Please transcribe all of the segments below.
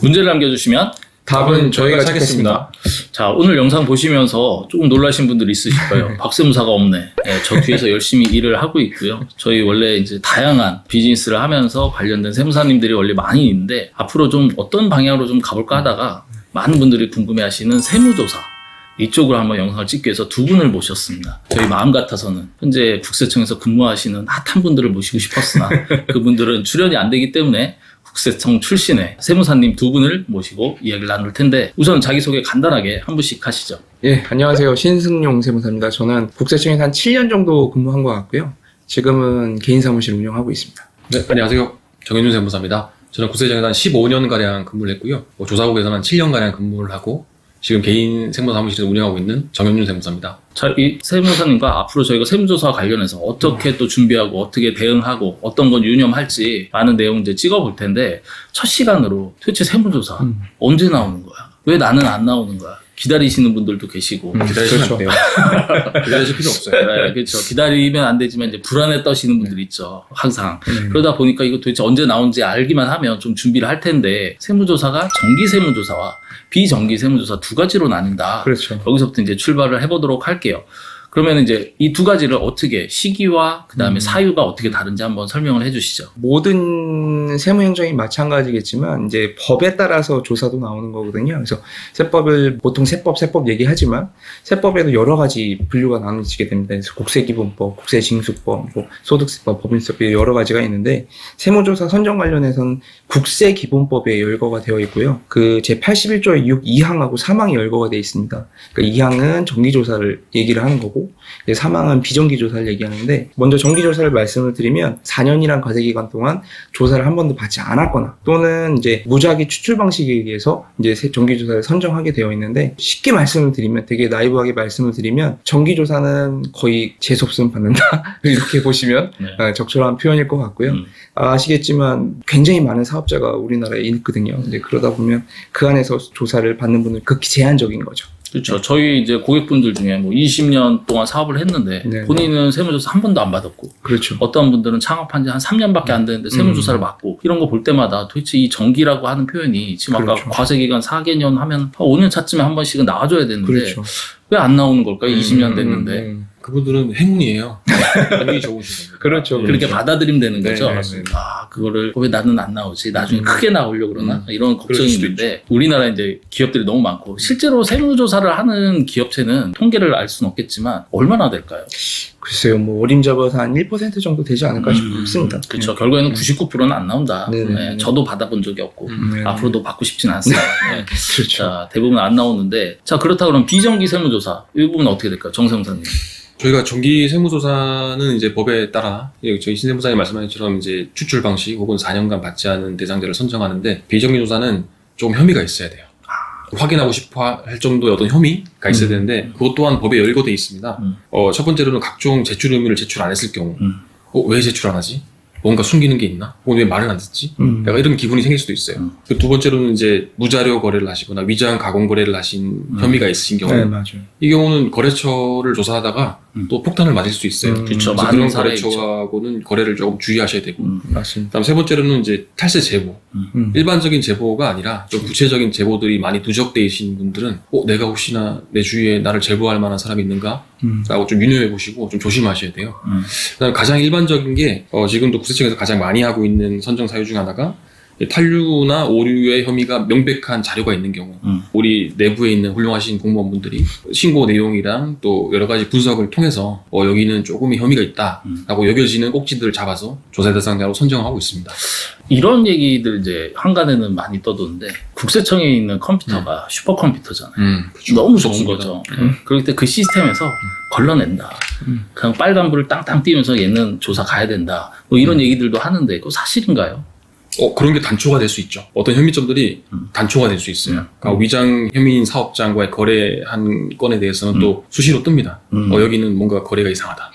문제를 남겨주시면 답은 저희가 찾겠습니다. 자, 오늘 영상 보시면서 조금 놀라신 분들이 있으실 거예요. 박세무사가 없네. 네, 저 뒤에서 열심히 일을 하고 있고요. 저희 원래 이제 다양한 비즈니스를 하면서 관련된 세무사님들이 원래 많이 있는데 앞으로 좀 어떤 방향으로 좀 가볼까 하다가 많은 분들이 궁금해하시는 세무조사 이쪽으로 한번 영상을 찍기 위해서 두 분을 모셨습니다. 저희 마음 같아서는 현재 국세청에서 근무하시는 핫한 분들을 모시고 싶었으나 그분들은 출연이 안 되기 때문에 국세청 출신의 세무사님 두 분을 모시고 이야기를 나눌 텐데 우선 자기소개 간단하게 한 분씩 하시죠. 예, 안녕하세요. 신승용 세무사입니다. 저는 국세청에서 한 7년 정도 근무한 것 같고요. 지금은 개인 사무실 운영하고 있습니다. 네, 안녕하세요. 정현준 세무사입니다. 저는 국세청에서 한 15년가량 근무를 했고요. 조사국에서는 한 7년가량 근무를 하고 지금 개인 세무사 사무실을 운영하고 있는 정현준 세무사입니다. 자, 이 세무사님과 앞으로 저희가 세무조사 관련해서 어떻게 또 준비하고 어떻게 대응하고 어떤 건 유념할지 많은 내용 이제 찍어볼 텐데 첫 시간으로 도대체 세무조사 언제 나오는 거야? 왜 나는 안 나오는 거야? 기다리시는 분들도 계시고 기다리시면 그렇죠. 안 돼요. 기다리실 필요 없어요. 네, 그렇죠. 기다리면 안 되지만 이제 불안에 떠시는 분들이 있죠. 항상. 그러다 보니까 이거 도대체 언제 나오는지 알기만 하면 좀 준비를 할 텐데 세무조사가 정기 세무조사와 비정기 세무조사 두 가지로 나뉜다. 그렇죠. 여기서부터 이제 출발을 해보도록 할게요. 그러면 이제 이 두 가지를 어떻게 시기와 그 다음에 사유가 어떻게 다른지 한번 설명을 해주시죠. 모든 세무행정이 마찬가지겠지만 이제 법에 따라서 조사도 나오는 거거든요. 그래서 세법을 보통 세법 얘기하지만 세법에도 여러 가지 분류가 나눠지게 됩니다. 그래서 국세기본법, 국세징수법, 뭐 소득세법, 법인세법 여러 가지가 있는데 세무조사 선정 관련해서는 국세기본법에 열거가 되어 있고요. 그 제81조의 6 2항하고 3항이 열거가 되어 있습니다. 그러니까 2항은 정기조사를 얘기를 하는 거고 3항은 비정기조사를 얘기하는데 먼저 정기조사를 말씀을 드리면 4년이란 과세기간 동안 조사를 한 번도 받지 않았거나 또는 이제 무작위 추출 방식에 의해서 이제 정기조사를 선정하게 되어 있는데 쉽게 말씀을 드리면 되게 나이브하게 말씀을 드리면 정기조사는 거의 재수없음 받는다 이렇게 보시면 네. 적절한 표현일 것 같고요. 아시겠지만 굉장히 많은 사업자가 우리나라에 있거든요. 근데 그러다 보면 그 안에서 조사를 받는 분은 극히 제한적인 거죠. 그렇죠. 저희 이제 고객분들 중에 뭐 20년 동안 사업을 했는데 네. 본인은 세무조사 한 번도 안 받았고 그렇죠. 어떤 분들은 창업한 지 한 3년밖에 안 되는데 세무조사를 받고 이런 거 볼 때마다 도대체 이 정기라고 하는 표현이 지금 아까 그렇죠. 과세기간 4개년 하면 한 5년 차쯤에 한 번씩은 나와줘야 되는데 그렇죠. 왜 안 나오는 걸까요? 20년 됐는데. 그분들은 행운이에요. 운이 좋으신 겁니다. 그렇죠. 그렇게 그렇죠. 받아들이면 되는 거죠. 네, 네, 네. 아, 그거를 왜 나는 안 나오지? 나중에 크게 나오려고 그러나? 이런 걱정이 그럴 수도 있는데 우리나라 이제 기업들이 너무 많고 실제로 세무조사를 하는 기업체는 통계를 알 수는 없겠지만 얼마나 될까요? 글쎄요, 뭐 어림잡아서 한 1% 정도 되지 않을까 싶습니다. 그렇죠. 결국에는 99%는 안 나온다. 네네. 네, 저도 받아본 적이 없고 네. 앞으로도 받고 싶지는 않습니다. 네. 그렇죠. 자, 대부분 안 나오는데 자, 그렇다 그러면 비정기 세무조사 이 부분은 어떻게 될까요? 정세무사님. 저희가 정기 세무조사는 이제 법에 따라 저희 신세무사님 말씀하신 것처럼 이제 추출 방식 혹은 4년간 받지 않은 대상자를 선정하는데 비정기 조사는 조금 혐의가 있어야 돼요. 확인하고 싶어 할 정도의 어떤 혐의가 있어야 되는데 그것 또한 법에 열거되어 있습니다. 첫 번째로는 각종 제출 의무를 제출 안 했을 경우 왜 제출 안 하지? 뭔가 숨기는 게 있나? 혹은 왜 말을 안 듣지? 약간 이런 기분이 생길 수도 있어요. 그 두 번째로는 이제 무자료 거래를 하시거나 위장 가공 거래를 하신 혐의가 있으신 경우 네, 맞아요. 이 경우는 거래처를 조사하다가 또 폭탄을 맞을 수 있어요. 그렇죠. 그래서 많은 그런 사례 거래처하고는 거래를 조금 주의하셔야 되고 맞습니다. 그다음 세 번째로는 이제 탈세 제보. 일반적인 제보가 아니라 좀 구체적인 제보들이 많이 누적되어 있는 분들은 내가 혹시나 내 주위에 나를 제보할 만한 사람이 있는가? 라고 좀 유념해 보시고 좀 조심하셔야 돼요. 그다음에 가장 일반적인 게 지금도 국세청에서 가장 많이 하고 있는 선정 사유 중 하나가 탄류나 오류의 혐의가 명백한 자료가 있는 경우 우리 내부에 있는 훌륭하신 공무원분들이 신고 내용이랑 또 여러 가지 분석을 통해서 여기는 조금의 혐의가 있다라고 여겨지는 꼭지들을 잡아서 조사 대상자로 선정하고 있습니다. 이런 얘기들 이제 한간에는 많이 떠도는데 국세청에 있는 컴퓨터가 슈퍼컴퓨터잖아요. 그렇죠. 너무 좋은 좋습니다. 거죠. 그럴 때 그 시스템에서 걸러낸다. 그냥 빨간불을 땅땅 띄면서 얘는 조사 가야 된다. 뭐 이런 얘기들도 하는데 그거 사실인가요? 그런 게 단초가 될 수 있죠. 어떤 혐의점들이 단초가 될 수 있어요. 그러니까 위장 혐의인 사업장과의 거래한 건에 대해서는 또 수시로 뜹니다. 여기는 뭔가 거래가 이상하다.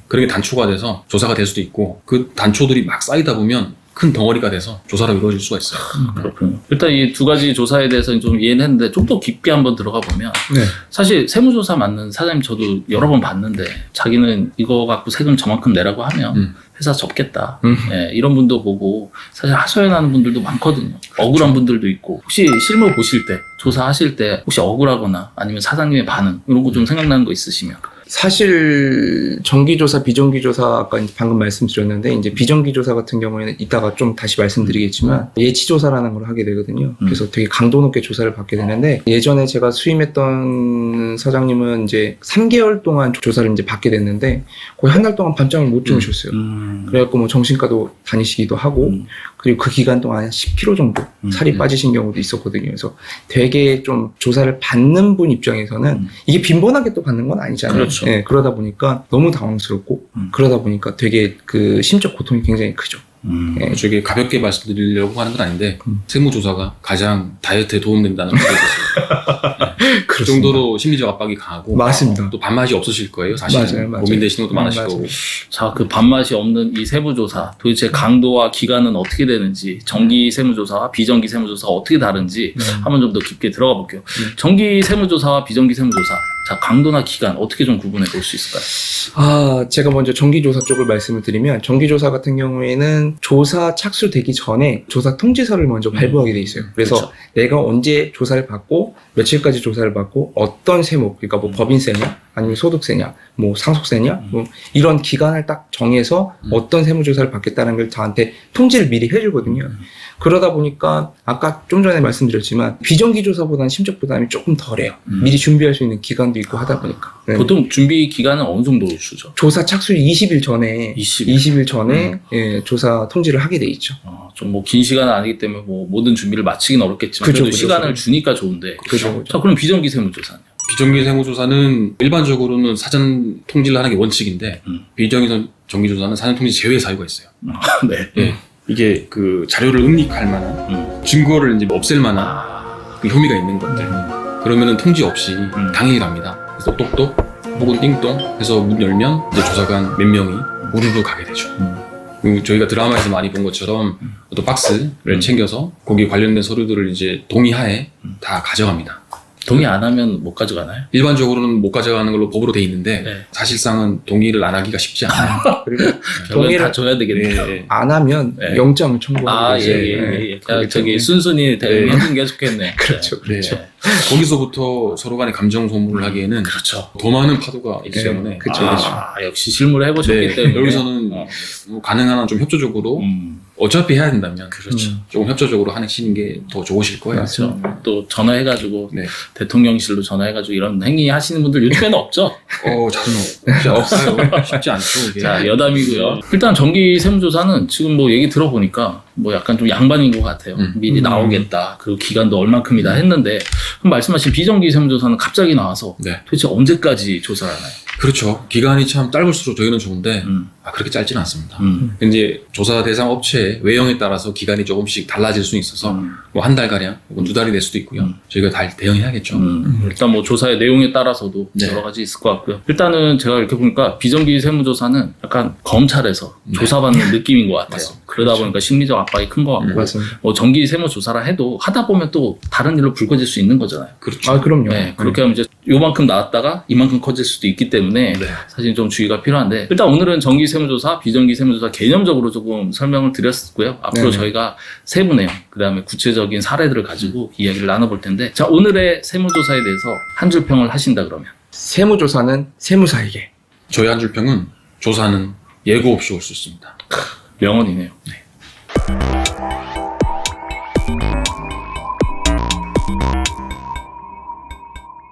그런 게 단초가 돼서 조사가 될 수도 있고 그 단초들이 막 쌓이다 보면 큰 덩어리가 돼서 조사로 이루어질 수가 있어요. 그렇군요. 일단 이 두 가지 조사에 대해서는 좀 이해는 했는데 좀 더 깊게 한번 들어가 보면 네. 사실 세무조사 맞는 사장님 저도 여러 번 봤는데 자기는 이거 갖고 세금 저만큼 내라고 하면 회사 접겠다. 예, 이런 분도 보고 사실 하소연하는 분들도 많거든요. 억울한 분들도 있고 혹시 실무 보실 때 조사하실 때 혹시 억울하거나 아니면 사장님의 반응 이런 거 좀 생각나는 거 있으시면 사실 정기조사, 비정기조사 아까 이제 방금 말씀드렸는데 이제 비정기조사 같은 경우에는 이따가 좀 다시 말씀드리겠지만 예치조사라는 걸 하게 되거든요. 그래서 되게 강도 높게 조사를 받게 되는데 예전에 제가 수임했던 사장님은 이제 3개월 동안 조사를 이제 받게 됐는데 거의 한 달 동안 밤잠을 못 주무셨어요. 그래갖고 뭐 정신과도 다니시기도 하고 그리고 그 기간 동안 한 10kg 정도 살이 빠지신 경우도 있었거든요. 그래서 되게 좀 조사를 받는 분 입장에서는 이게 빈번하게 또 받는 건 아니잖아요. 그렇죠. 네, 그러다 보니까 너무 당황스럽고 그러다 보니까 되게 그 심적 고통이 굉장히 크죠. 네. 저게 가볍게 말씀드리려고 하는 건 아닌데 세무조사가 가장 다이어트에 도움된다는 말이 있었어요. 그 정도로 심리적 압박이 강하고 맞습니다. 또 밥맛이 없으실 거예요. 사실은 맞아요. 고민되시는 것도 많으실 맞아요. 거고. 자, 그 밥맛이 없는 이 세무조사 도대체 강도와 기간은 어떻게 되는지 정기 세무조사와 비정기 세무조사가 어떻게 다른지 한번 좀 더 깊게 들어가 볼게요. 정기 세무조사와 비정기 세무조사 자, 강도나 기간 어떻게 좀 구분해 볼 수 있을까요? 제가 먼저 정기조사 쪽을 말씀을 드리면 정기조사 같은 경우에는 조사 착수되기 전에 조사 통지서를 먼저 발부하게 돼 있어요. 그래서 그렇죠. 내가 언제 조사를 받고 며칠까지 조사를 받고 어떤 세목, 그러니까 뭐 법인세냐 아니면 소득세냐 뭐 상속세냐 뭐 이런 기간을 딱 정해서 어떤 세무조사를 받겠다는 걸 저한테 통지를 미리 해주거든요. 그러다 보니까 아까 좀 전에 말씀드렸지만 비정기조사보다는 심적 부담이 조금 덜해요. 미리 준비할 수 있는 기간도 있고 하다 보니까. 네. 보통 준비 기간은 어느 정도 주죠? 조사 착수 20일 전에 20일 전에 예, 조사 통지를 하게 돼 있죠. 좀 뭐 긴 시간은 아니기 때문에 뭐 모든 준비를 마치긴 어렵겠지만 그죠, 그래도 그죠, 시간을 그죠. 주니까 좋은데. 그죠. 자, 그럼 비정기 세무조사는? 비정기 세무조사는 일반적으로는 사전 통지를 하는 게 원칙인데 비정기 정기조사는 사전 통지 제외 사유가 있어요. 네. 예. 이게 그 자료를 응립할 만한 증거를 이제 없앨 만한 그 혐의가 있는 것들. 그러면은 통지 없이 당일 갑니다. 그래서 똑똑 혹은 띵동 해서 문 열면 이제 조사관 몇 명이 우르르 가게 되죠. 그리고 저희가 드라마에서 많이 본 것처럼 또 박스를 챙겨서 거기 관련된 서류들을 이제 동의하에 다 가져갑니다. 동의 안 하면 못 가져가나요? 일반적으로는 못 가져가는 걸로 법으로 돼 있는데 네. 사실상은 동의를 안 하기가 쉽지 않아요. 그리고 결국엔 동의를 다 줘야 되겠네요. 네. 안 하면 네. 영장을 청구하게 되죠. 예. 그렇기 저기 때문에. 순순히 네. 행동 계속했네. 그렇죠. 그렇죠. 네. 거기서부터 서로 간에 감정 소모를 하기에는 그렇죠. 더 많은 파도가 있기 네. 때문에 그렇죠. 역시 실무를 해보셨기 네. 때문에 여기서는 뭐 가능한 한 좀 협조적으로 어차피 해야 된다면 그렇죠. 조금 협조적으로 하시는 게 더 좋으실 거예요. 그렇죠. 또 전화해가지고 네. 대통령실로 전화해가지고 이런 행위 하시는 분들 요즘에는 없죠. 진짜 없어요. 쉽지 않죠. 이게. 자, 여담이고요. 일단 정기 세무조사는 지금 뭐 얘기 들어보니까 뭐 약간 좀 양반인 것 같아요. 미리 나오겠다. 그리고 기간도 얼만큼이다 했는데 그럼 말씀하신 비정기 세무조사는 갑자기 나와서 네. 도대체 언제까지 조사를 하나요? 그렇죠. 기간이 참 짧을수록 저희는 좋은데 그렇게 짧지는 않습니다. 이제 조사 대상 업체의 외형에 따라서 기간이 조금씩 달라질 수 있어서 뭐 한 달 가량 혹은 2달이 될 수도 있고요. 저희가 다 대응해야겠죠. 일단 뭐 조사의 내용에 따라서도 네. 여러 가지 있을 것 같고요. 일단은 제가 이렇게 보니까 비정기 세무조사는 약간 검찰에서 조사받는 느낌인 것 같아요. 맞습니다. 그러다 보니까 심리적 압박이 큰 것 같고 맞습니다. 뭐 정기 세무조사라 해도 하다 보면 또 다른 일로 불거질 수 있는 거잖아요. 그렇죠. 그럼요. 네, 그렇게 하면 이제 요만큼 나왔다가 이만큼 커질 수도 있기 때문에 네. 사실 좀 주의가 필요한데 일단 오늘은 정기 세무조사, 비정기 세무조사 개념적으로 조금 설명을 드렸고요. 앞으로 네네. 저희가 세부 내용, 그 다음에 구체적인 사례들을 가지고 이야기를 나눠볼 텐데 자, 오늘의 세무조사에 대해서 한 줄 평을 하신다 그러면 세무조사는 세무사에게 저희 한 줄 평은 조사는 예고 없이 올 수 있습니다. 명언이네요. 네.